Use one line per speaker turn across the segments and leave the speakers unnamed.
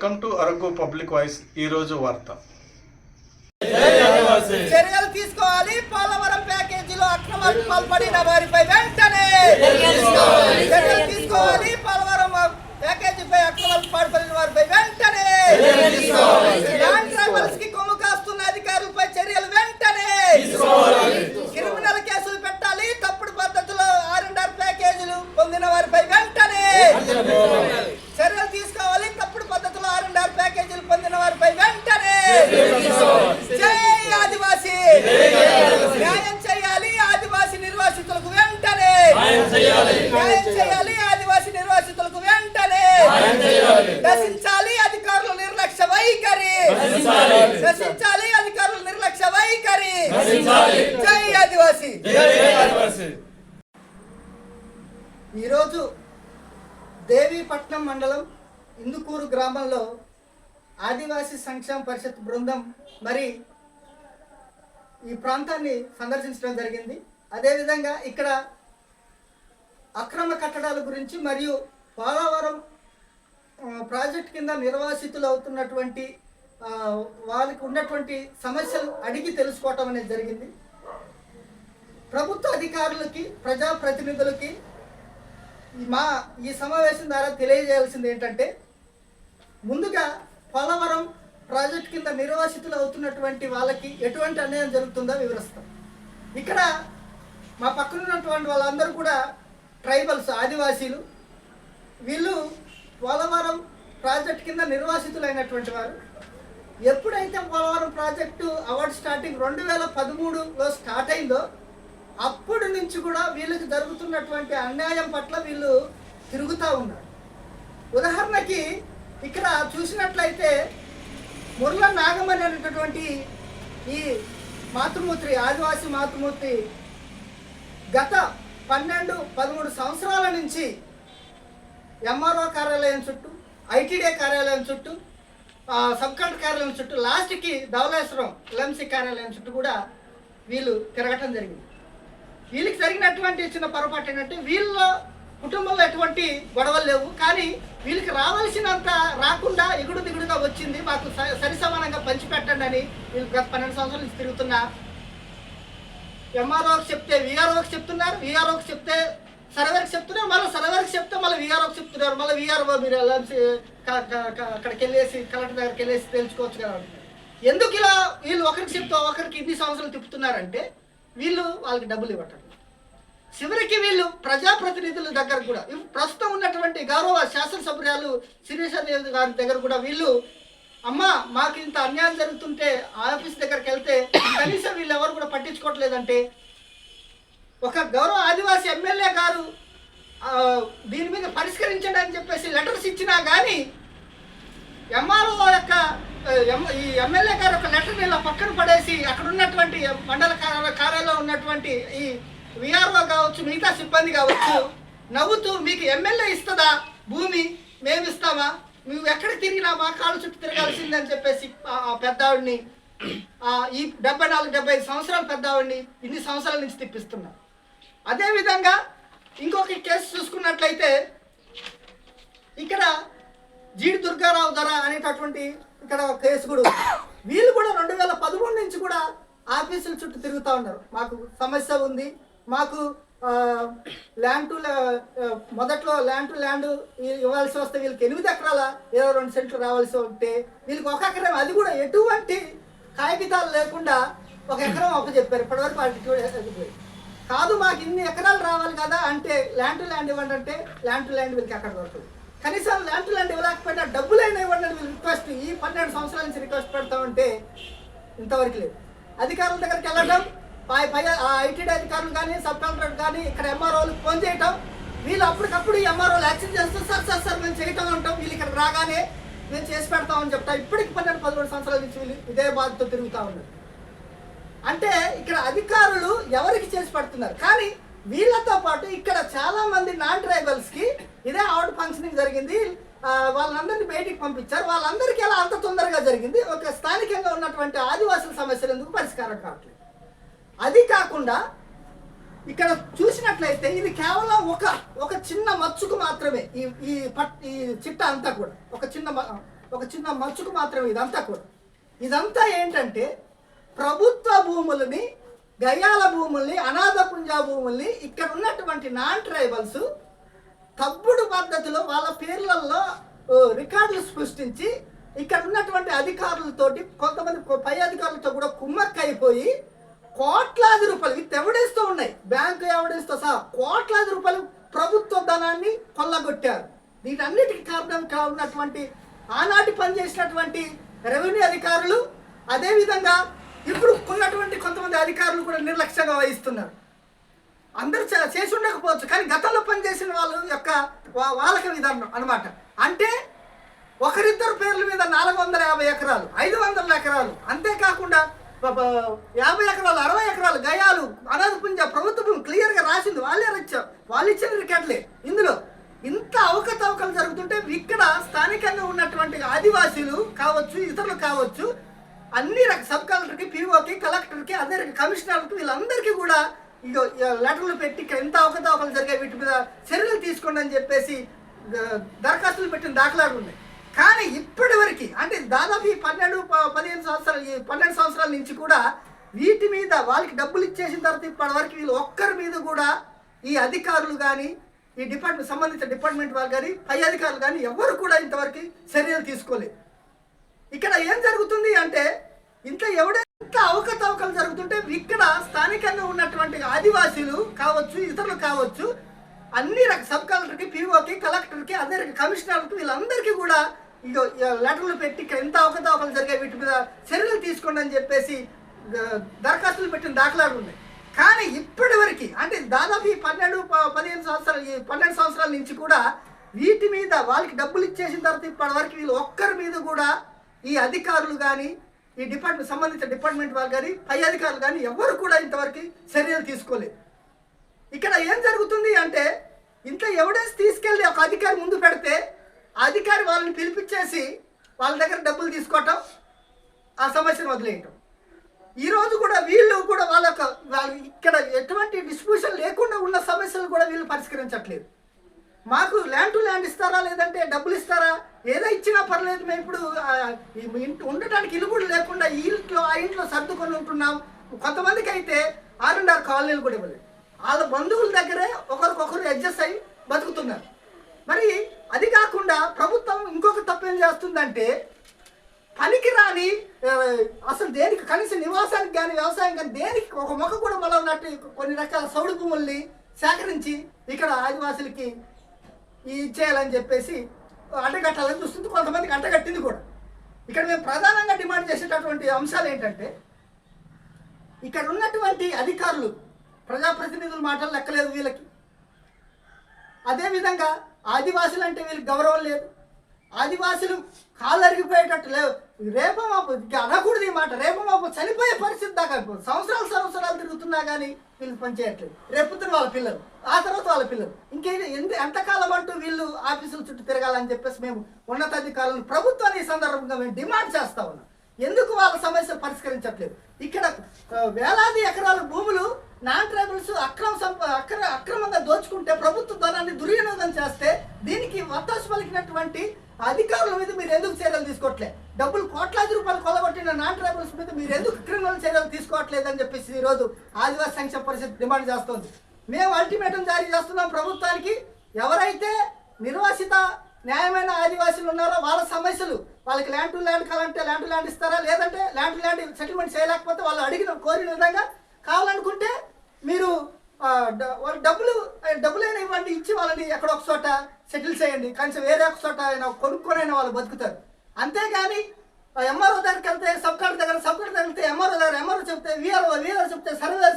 Welcome to Araku public voice. ఈ రోజు వార్త.
చర్యలు తీసుకోవాలి. పోలవరం ప్యాకేజీలో అక్రమాలకు పాల్పడిన వారిపై వెంటనే చర్యలు తీసుకోవాలి. పోలవరం ప్యాకేజీపై అక్రమాలకు పాల్పడిన వారిపై వెంటనే ల్యాండ్ ట్రైబల్స్ కి కొమ్ము కాస్తున్న అధికారులపై చర్యలు వెంటనే క్రిమినల్ కేసులు పెట్టాలి. తప్పుడు పద్ధతిలో R&R ప్యాకేజీలు పొందిన వారిపై వెంటనే చర్యలు తీసుకోవాలి. తప్పుడు పద్ధతిలో R&R ప్యాకేజీలు పొందిన వారిపై వెంటనే జై ఆదివాసీ న్యాయం చేయాలి. ఆదివాసీ నిర్వాసితులకు వెంటనే న్యాయం చేయాలి. ఆదివాసీ నిర్వాసితులకు వెంటనే నశించాలి అధికారుల నిర్లక్ష్య వైఖరి. నశించాలి అధికారుల నిర్లక్ష్య వైఖరి. జై ఆదివాసీ. ఈరోజు దేవీపట్నం మండలం ఇందుకూరు గ్రామంలో ఆదివాసీ సంక్షేమ పరిషత్ బృందం మరి ఈ ప్రాంతాన్ని సందర్శించడం జరిగింది. అదేవిధంగా ఇక్కడ అక్రమ కట్టడాల గురించి మరియు పోలవరం ప్రాజెక్ట్ కింద నిర్వాసితులు అవుతున్నటువంటి వాళ్ళకి ఉన్నటువంటి సమస్యలు అడిగి తెలుసుకోవటం అనేది జరిగింది. ప్రభుత్వ అధికారులకి ప్రజాప్రతినిధులకి ఈ సమావేశం ద్వారా తెలియజేయాల్సింది ఏంటంటే, ముందుగా పోలవరం ప్రాజెక్ట్ కింద నిర్వాసితులు అవుతున్నటువంటి వాళ్ళకి ఎటువంటి అన్యాయం జరుగుతుందో వివరిస్తాం. ఇక్కడ మా పక్కన ఉన్నటువంటి వాళ్ళందరూ కూడా ట్రైబల్స్, ఆదివాసీలు. వీళ్ళు పోలవరం ప్రాజెక్ట్ కింద నిర్వాసితులైనటువంటి వారు. ఎప్పుడైతే పోలవరం ప్రాజెక్టు అవార్డు స్టార్టింగ్ 2013లో స్టార్ట్ అయిందో అప్పటి నుంచి కూడా వీళ్ళకి జరుగుతున్నటువంటి అన్యాయం పట్ల వీళ్ళు తిరుగుతూ ఉన్నారు. ఉదాహరణకి ఇక్కడ చూసినట్లయితే ముర్ల నాగమణి అనేటటువంటి ఈ మాతృమూర్తి, ఆదివాసీ మాతృమూర్తి గత 12-13 సంవత్సరాల నుంచి MRO కార్యాలయం చుట్టూ, ITDA కార్యాలయం చుట్టూ, సబ్ కలెక్టర్ కార్యాలయం చుట్టూ, లాస్ట్కి ధవళేశ్వరం LMC కార్యాలయం చుట్టూ కూడా వీళ్ళు తిరగటం జరిగింది. వీళ్ళకి జరిగినటువంటి చిన్న పొరపాటు ఏంటంటే, వీళ్ళ కుటుంబంలో ఎటువంటి గొడవలు లేవు, కానీ వీళ్ళకి రావాల్సినంత రాకుండా ఎగుడు దిగుడుగా వచ్చింది. మాకు సరి సమానంగా పంచిపెట్టండి అని వీళ్ళు గత 12 సంవత్సరాల నుంచి తిరుగుతున్న MROకి చెప్తే VROకి చెప్తున్నారు, VROకి చెప్తే సర్వేకి చెప్తున్నారు, మళ్ళీ సర్వేకి చెప్తే మళ్ళీ VROకి చెప్తున్నారు, మళ్ళీ VRO మీరు అక్కడికి వెళ్ళేసి కలెక్టర్ దగ్గరికి వెళ్ళేసి తెలుసుకోవచ్చు కదా. ఎందుకు ఇలా వీళ్ళు ఒకరికి చెప్తే ఒకరికి ఇన్ని సంవత్సరాలు తిప్పుతున్నారంటే, వీళ్ళు వాళ్ళకి డబ్బులు ఇవ్వటం. చివరికి వీళ్ళు ప్రజాప్రతినిధుల దగ్గర కూడా, ప్రస్తుతం ఉన్నటువంటి గౌరవ శాసనసభ్యురాలు శిరీష గారి దగ్గర కూడా వీళ్ళు, అమ్మ మాకు ఇంత అన్యాయం జరుగుతుంటే ఆఫీస్ దగ్గరికి వెళ్తే కనీసం వీళ్ళు ఎవరు కూడా పట్టించుకోవట్లేదంటే, ఒక గౌరవ ఆదివాసీ ఎమ్మెల్యే గారు దీని మీద పరిష్కరించండి అని చెప్పేసి లెటర్స్ ఇచ్చినా కానీ MRO యొక్క ఈ ఎమ్మెల్యే గారు ఒక లెటర్ని ఇలా పక్కన పడేసి అక్కడ ఉన్నటువంటి మండల కార్యాలయంలో ఉన్నటువంటి ఈ VRO కావచ్చు, మిగతా సిబ్బంది కావచ్చు, నవ్వుతూ మీకు ఎమ్మెల్యే ఇస్తుందా భూమి, మేము ఇస్తామా, నువ్వు ఎక్కడికి తిరిగినా మా కాళ్ళు చుట్టూ తిరగాల్సిందని చెప్పేసి ఆ పెద్దావిడిని, ఈ 74-75 సంవత్సరాల పెద్దావిడిని ఇన్ని సంవత్సరాల నుంచి తిప్పిస్తున్నారు. అదేవిధంగా ఇంకొక కేసు చూసుకున్నట్లయితే, ఇక్కడ జీడి దుర్గారావు ధర అనేటటువంటి ఇక్కడ కేసు కూడా, వీళ్ళు కూడా 2013 నుంచి కూడా ఆఫీసుల చుట్టూ తిరుగుతూ ఉన్నారు. మాకు సమస్య ఉంది, మాకు మొదట్లో ల్యాండ్ టు ల్యాండ్ ఇవ్వాల్సి వస్తే వీళ్ళకి 8 ఎకరాల 22 సెంట్లు రావాల్సి ఉంటే వీళ్ళకి 1 ఎకరం, అది కూడా ఎటువంటి కాగితాలు లేకుండా 1 ఎకరం చెప్పారు. ఇప్పటివరకు వాళ్ళకి కాదు, మాకు ఇన్ని ఎకరాలు రావాలి కదా అంటే ల్యాండ్ టు ల్యాండ్ ఇవ్వండి అంటే ల్యాండ్ టు ల్యాండ్ వీళ్ళకి ఎక్కడ దొరకదు. కనీసం ల్యాండ్ టు ల్యాండ్ ఇవ్వలేకపోయినా డబ్బులైనా ఇవ్వండి వీళ్ళు రిక్వెస్ట్ ఈ 12 సంవత్సరాల నుంచి రిక్వెస్ట్ పెడతామంటే ఇంతవరకు లేదు. అధికారుల దగ్గరికి వెళ్ళడం, ITD అధికారులు కానీ, సబ్ కలెక్టర్ కానీ, ఇక్కడ MROలకు ఫోన్ చేయటం, వీళ్ళు అప్పటికప్పుడు ఈ MROలు యాక్షన్ చేస్తూ సార్ మేము చేయటం ఉంటాం, వీళ్ళు ఇక్కడ రాగానే మేము చేసి పెడతామని చెప్తా. ఇప్పటికి 12-13 సంవత్సరాల నుంచి వీళ్ళు ఇదే బాధతో తిరుగుతూ ఉన్నారు. అంటే ఇక్కడ అధికారులు ఎవరికి చేసి పెడుతున్నారు, కానీ వీళ్ళతో పాటు ఇక్కడ చాలా మంది నాన్ ట్రైబల్స్కి ఇదే అవార్డు ఫంక్షనింగ్ జరిగింది, వాళ్ళందరినీ బయటికి పంపించారు. వాళ్ళందరికీ ఎలా అంత తొందరగా జరిగింది, ఒక స్థానికంగా ఉన్నటువంటి ఆదివాసుల సమస్యలు ఎందుకు పరిష్కారం కావట్లేదు. అది కాకుండా ఇక్కడ చూసినట్లయితే ఇది కేవలం ఒక చిన్న మచ్చుకు మాత్రమే, ఈ చిట్ట అంతా కూడా ఒక చిన్న ఒక చిన్న మచ్చుకు మాత్రమే ఇదంతా కూడా. ఇదంతా ఏంటంటే ప్రభుత్వ భూములని, గయాల భూముల్ని, అనాథ పుంజా భూముల్ని ఇక్కడ ఉన్నటువంటి నాన్ ట్రైబల్స్ తప్పుడు పద్ధతిలో వాళ్ళ పేర్లలో రికార్డులు సృష్టించి ఇక్కడ ఉన్నటువంటి అధికారులతోటి, కొంతమంది పై అధికారులతో కూడా కుమ్మక్కైపోయి కోట్లాది రూపాయలు ఇవి ఎవడేస్తూ ఉన్నాయి, బ్యాంకు ఎవడేస్తూ సహా కోట్లాది రూపాయలు ప్రభుత్వ ధనాన్ని కొల్లగొట్టారు. వీటన్నిటికీ కారణంగా ఉన్నటువంటి ఆనాటి పనిచేసినటువంటి రెవెన్యూ అధికారులు, అదేవిధంగా ఇప్పుడు ఉన్నటువంటి కొంతమంది అధికారులు కూడా నిర్లక్ష్యంగా వహిస్తున్నారు. అందరూ చేసి ఉండకపోవచ్చు, కానీ గతంలో పనిచేసిన వాళ్ళ యొక్క వాళ్ళకి విధానం అనమాట. అంటే ఒకరిద్దరు పేర్ల మీద 450 ఎకరాలు, 500 ఎకరాలు, అంతేకాకుండా 50 ఎకరాలు, 60 ఎకరాలు గయాలు, అనాథ పుంజ ప్రభుత్వం క్లియర్గా రాసింది. వాళ్ళు ఇచ్చిన రికార్డులే. ఇందులో ఇంత అవకతవకలు జరుగుతుంటే ఇక్కడ స్థానికంగా ఉన్నటువంటి ఆదివాసీలు కావచ్చు, ఇతరులు కావచ్చు, అన్ని సబ్ కలెక్టర్కి, పీఓకి, కలెక్టర్కి, అదే కమిషనర్కి, వీళ్ళందరికీ కూడా లెటర్లు పెట్టి ఎంత అవకతవకలు జరిగాయి, వీటి మీద చర్యలు తీసుకోండి అని చెప్పేసి దరఖాస్తులు పెట్టిన దాఖలాలు ఉన్నాయి. కానీ ఇప్పటి వరకు అంటే దాదాపు 12 సంవత్సరాల నుంచి కూడా వీటి మీద వాళ్ళకి డబ్బులు ఇచ్చేసిన తర్వాత ఇప్పటి వరకు వీళ్ళు ఒక్కరి మీద కూడా ఈ అధికారులు కానీ, ఈ సంబంధించిన డిపార్ట్మెంట్ వాళ్ళు కానీ, పై అధికారులు కానీ ఎవరు కూడా ఇంతవరకు చర్యలు తీసుకోలేదు. ఇక్కడ ఏం జరుగుతుంది అంటే ఇంత అవకతవకలు జరుగుతుంటే ఇక్కడ స్థానికంగా ఉన్నటువంటి ఆదివాసీలు కావచ్చు, ఇతరులు కావచ్చు, అన్ని సబ్ కలెక్టర్కి, పీఓకి, కలెక్టర్కి, అదే కమిషనర్కి, వీళ్ళందరికీ కూడా లెటర్లు పెట్టి ఎంత అవకతవకలు జరిగాయి, వీటి మీద చర్యలు తీసుకోండి అని చెప్పేసి దరఖాస్తులు పెట్టిన దాఖలాలు ఉన్నాయి. కానీ ఇప్పటి వరకు అంటే దాదాపు 12 సంవత్సరాల నుంచి కూడా వీటి మీద వాళ్ళకి డబ్బులు ఇచ్చేసిన తర్వాత ఇప్పటి వరకు వీళ్ళు ఒక్కరి మీద కూడా ఈ అధికారులు కానీ, ఈ సంబంధించిన డిపార్ట్మెంట్ వాళ్ళు కానీ, పై అధికారులు కానీ ఎవరు కూడా ఇంతవరకు చర్యలు తీసుకోలేదు. ఇక్కడ ఏం జరుగుతుంది అంటే ఎవడేసి తీసుకెళ్ళి ఒక అధికారి ముందు పెడితే ఆ అధికారి వాళ్ళని పిలిపించేసి వాళ్ళ దగ్గర డబ్బులు తీసుకోవటం, ఆ సమస్యను వదిలేయటం. ఈరోజు కూడా వీళ్ళు కూడా వాళ్ళు ఇక్కడ ఎటువంటి డిస్ట్రిబ్యూషన్ లేకుండా ఉన్న సమస్యలు కూడా వీళ్ళు పరిష్కరించట్లేదు. మాకు ల్యాండ్ టు ల్యాండ్ ఇస్తారా, లేదంటే డబ్బులు ఇస్తారా, ఏదో ఇచ్చినా పర్లేదు, మేము ఇప్పుడు ఉండటానికి ఇల్లు కూడా లేకుండా ఆ ఇంట్లో సర్దుకొని ఉంటున్నాం. కొంతమందికి అయితే 6 కాలనీలు కూడా ఇవ్వలేదు. వాళ్ళ బంధువుల దగ్గరే ఒకరికొకరు అడ్జస్ట్ అయ్యి బతుకుతున్నారు. మరి అది కాకుండా ప్రభుత్వం ఇంకొక తప్పేం చేస్తుందంటే పనికిరాని అసలు దేనికి కనీసం నివాసానికి కానీ, వ్యవసాయం కానీ, దేనికి ఒక మొక్క కూడా మళ్ళీ ఉన్నట్టు కొన్ని రకాల సౌడు భూముల్ని సేకరించి ఇక్కడ ఆదివాసులకి ఇచ్చేయాలని చెప్పేసి అడ్డగట్టాలని చూస్తుంది. కొంతమందికి అడ్డగట్టింది కూడా. ఇక్కడ మేము ప్రధానంగా డిమాండ్ చేసేటటువంటి అంశాలు ఏంటంటే ఇక్కడ ఉన్నటువంటి అధికారులు, ప్రజాప్రతినిధుల మాటలు లెక్కలేదు వీళ్ళకి. అదేవిధంగా ఆదివాసులు అంటే వీళ్ళకి గౌరవం లేదు. ఆదివాసులు కాళ్ళు అరిగిపోయేటట్టు లేవు. రేపమాపు అనకూడదు ఈ మాట, రేపమాపు చనిపోయే పరిస్థితి దాకా సంవత్సరాలు తిరుగుతున్నా కానీ వీళ్ళు పనిచేయట్లేదు. రేపుతున్న వాళ్ళ పిల్లలు, ఆ తర్వాత వాళ్ళ పిల్లలు, ఎంతకాలం అంటూ వీళ్ళు ఆఫీసుల చుట్టూ తిరగాలని చెప్పేసి మేము ఉన్నతాధికారులను, ప్రభుత్వాన్ని ఈ సందర్భంగా మేము డిమాండ్ చేస్తా ఉన్నాం. ఎందుకు వాళ్ళ సమస్యలు పరిష్కరించట్లేదు? ఇక్కడ వేలాది ఎకరాల భూములు నాన్ ట్రైబల్స్ అక్రమంగా దోచుకుంటే ప్రభుత్వ ధనాన్ని దుర్వినియోగం చేస్తే దీనికి వత్తాసు పలికినటువంటి అధికారుల మీద మీరు ఎందుకు చర్యలు తీసుకోవట్లేదు? డబ్బులు కోట్లాది రూపాయలు కొలగొట్టిన నాన్ ట్రైబల్స్ మీద మీరు ఎందుకు క్రిమినల్ చర్యలు తీసుకోవట్లేదు అని చెప్పేసి ఈరోజు ఆదివాసీ సంక్షేమ పరిషత్ డిమాండ్ చేస్తుంది. మేము అల్టిమేటం జారీ చేస్తున్నాం ప్రభుత్వానికి. ఎవరైతే నిర్వాసిత న్యాయమైన ఆదివాసులు ఉన్నారో వాళ్ళ సమస్యలు, వాళ్ళకి ల్యాండ్ టు ల్యాండ్ కావాలంటే ల్యాండ్ టు ల్యాండ్ ఇస్తారా, లేదంటే ల్యాండ్ టు ల్యాండ్ సెటిల్మెంట్ చేయలేకపోతే వాళ్ళు కోరిన విధంగా కావాలనుకుంటే మీరు డబ్బులైనా ఇవ్వండి, ఇచ్చి వాళ్ళని ఎక్కడ ఒక చోట సెటిల్ చేయండి. కనీసం వేరే ఒక చోట కొనుక్కొనైనా వాళ్ళు బతుకుతారు. అంతేగాని ఎంఆర్ఓ దగ్గరికి వెళ్తే, సబ్ కలెక్టర్ దగ్గర వెళ్తే ఎంఆర్ఓ దగ్గర ఎంఆర్ఓ చెప్తే, వీఆర్ఓ చెప్తే,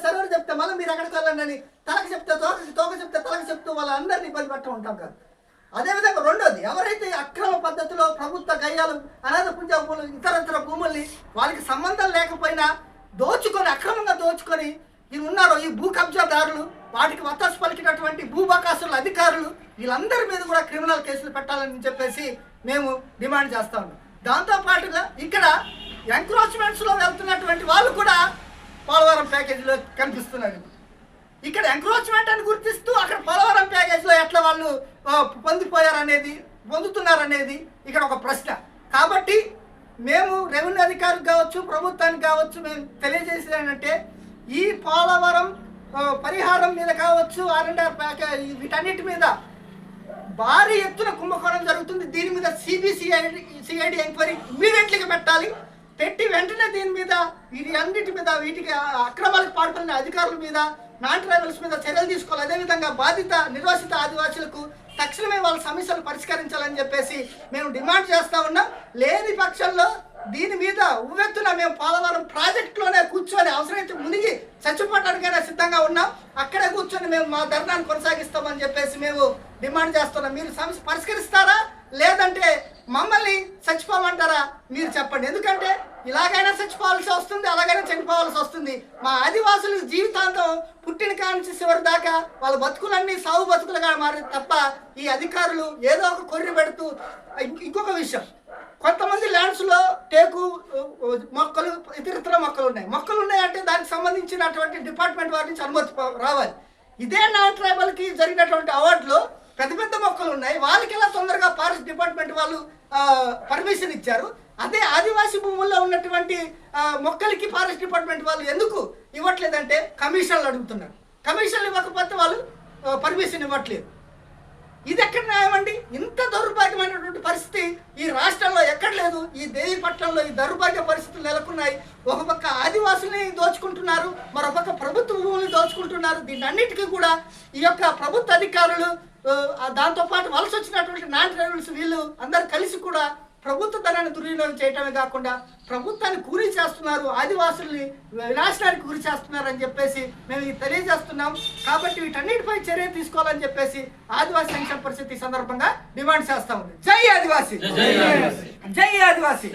సర్వేర్ చెప్తే మళ్ళీ మీరు ఎక్కడికి వెళ్ళండి అని తలకు చెప్తే, తోక చెప్తే తలకు చెప్తూ వాళ్ళందరినీ ఇబ్బంది పెట్ట ఉంటాం కదా. అదేవిధంగా రెండోది, ఎవరైతే అక్రమ పద్ధతిలో ప్రభుత్వ గయ్యాలు, అనాథ పుంజ భూములు, ఇతర భూముల్ని వాళ్ళకి సంబంధం లేకపోయినా అక్రమంగా దోచుకొని ఇవి ఉన్నారో ఈ భూ కబ్జాదారులు, వాటికి వత్తాసు పలికినటువంటి భూబకాసుల అధికారులు, వీళ్ళందరి మీద కూడా క్రిమినల్ కేసులు పెట్టాలని చెప్పేసి మేము డిమాండ్ చేస్తా ఉన్నాం. దాంతోపాటుగా ఇక్కడ ఎంక్రోచ్మెంట్స్లో వెళ్తున్నటువంటి వాళ్ళు కూడా పోలవరం ప్యాకేజీలో కనిపిస్తున్నారు. ఇక్కడ ఎంక్రోచ్మెంట్ అని గుర్తిస్తూ అక్కడ పోలవరం ప్యాకేజీలో ఎట్లా వాళ్ళు పొందుతున్నారనేది ఇక్కడ ఒక ప్రశ్న. కాబట్టి మేము రెవెన్యూ అధికారులకు కావచ్చు, ప్రభుత్వానికి కావచ్చు, మేము తెలియజేసేది ఏంటంటే ఈ పోలవరం పరిహారం మీద కావచ్చు, R&R ప్యాకేజ్ వీటన్నిటి మీద భారీ ఎత్తున కుంభకోణం జరుగుతుంది. దీని మీద సిఐడి ఎంక్వైరీ ఇమ్మీడియట్లీగా పెట్టాలి. పెట్టి వెంటనే దీని మీద అన్నిటి మీద వీటికి అక్రమాలకు పాల్పడిన అధికారుల మీద, నాన్ ట్రైబల్స్ మీద చర్యలు తీసుకోవాలి. అదేవిధంగా బాధిత నిర్వాసిత ఆదివాసులకు తక్షణమే వాళ్ళ సమస్యలు పరిష్కరించాలని చెప్పేసి మేము డిమాండ్ చేస్తూ ఉన్నాం. లేని పక్షంలో దీని మీద ఉవ్వెత్తున మేము పోలవరం ప్రాజెక్టులోనే కూర్చొని అవసరమైతే మునిగి చచ్చిపోవడానికైనా సిద్ధంగా ఉన్నాం. అక్కడే కూర్చొని మేము మా ధర్నాన్ని కొనసాగిస్తామని చెప్పేసి మేము డిమాండ్ చేస్తున్నాం. మీరు సమస్య పరిష్కరిస్తారా లేదంటే మమ్మల్ని చచ్చిపోమంటారా మీరు చెప్పండి. ఎందుకంటే ఇలాగైనా చచ్చిపోవాల్సి వస్తుంది, అలాగైనా చనిపోవాల్సి వస్తుంది. మా ఆదివాసుల జీవితాంతం పుట్టిన కానించి చివరి దాకా వాళ్ళ బతుకులన్నీ సాగు బతుకులుగా మారి తప్ప ఈ అధికారులు ఏదో ఒక కొర్రి పెడుతూ. ఇంకొక విషయం, కొంతమంది ల్యాండ్స్లో టేకు మొక్కలు, ఇతర మొక్కలు ఉన్నాయంటే దానికి సంబంధించినటువంటి డిపార్ట్మెంట్ వారి నుంచి అనుమతి రావాలి. ఇదే నాన్ ట్రైబల్కి జరిగినటువంటి అవార్డులో పెద్ద పెద్ద మొక్కలు ఉన్నాయి, వాళ్ళకి ఎలా తొందరగా ఫారెస్ట్ డిపార్ట్మెంట్ వాళ్ళు పర్మిషన్ ఇచ్చారు. అదే ఆదివాసీ భూముల్లో ఉన్నటువంటి మొక్కలకి ఫారెస్ట్ డిపార్ట్మెంట్ వాళ్ళు ఎందుకు ఇవ్వట్లేదంటే కమిషన్లు అడుగుతున్నారు. కమిషన్లు ఇవ్వకపోతే వాళ్ళు పర్మిషన్ ఇవ్వట్లేదు. ఇది ఎక్కడ న్యాయం అండి? ఇంత దౌర్భాగ్యమైనటువంటి పరిస్థితి ఈ రాష్ట్రంలో ఎక్కడ లేదు. ఈ దేవీపట్నంలో ఈ దౌర్భాగ్య పరిస్థితులు నెలకొన్నాయి. ఒక పక్క ఆదివాసుల్ని దోచుకుంటున్నారు, మరొక ప్రభుత్వ భూముల్ని దోచుకుంటున్నారు. దీని అన్నిటికీ కూడా ఈ యొక్క ప్రభుత్వ అధికారులు, దాంతోపాటు వలస వచ్చినటువంటి నాన్ ట్రైబల్స్ వీళ్ళు అందరు కలిసి కూడా ప్రభుత్వ ధనాన్ని దుర్వినియోగం చేయటమే కాకుండా ప్రభుత్వాన్ని కూలీ చేస్తున్నారు, ఆదివాసుల్ని వినాశనానికి గురి చేస్తున్నారు అని చెప్పేసి మేము ఇది తెలియజేస్తున్నాం. కాబట్టి వీటన్నిటిపై చర్య తీసుకోవాలని చెప్పేసి ఆదివాసీ సంక్షేమ పరిస్థితి సందర్భంగా డిమాండ్ చేస్తా ఉంది. జై ఆదివాసీ, జై ఆదివాసీ.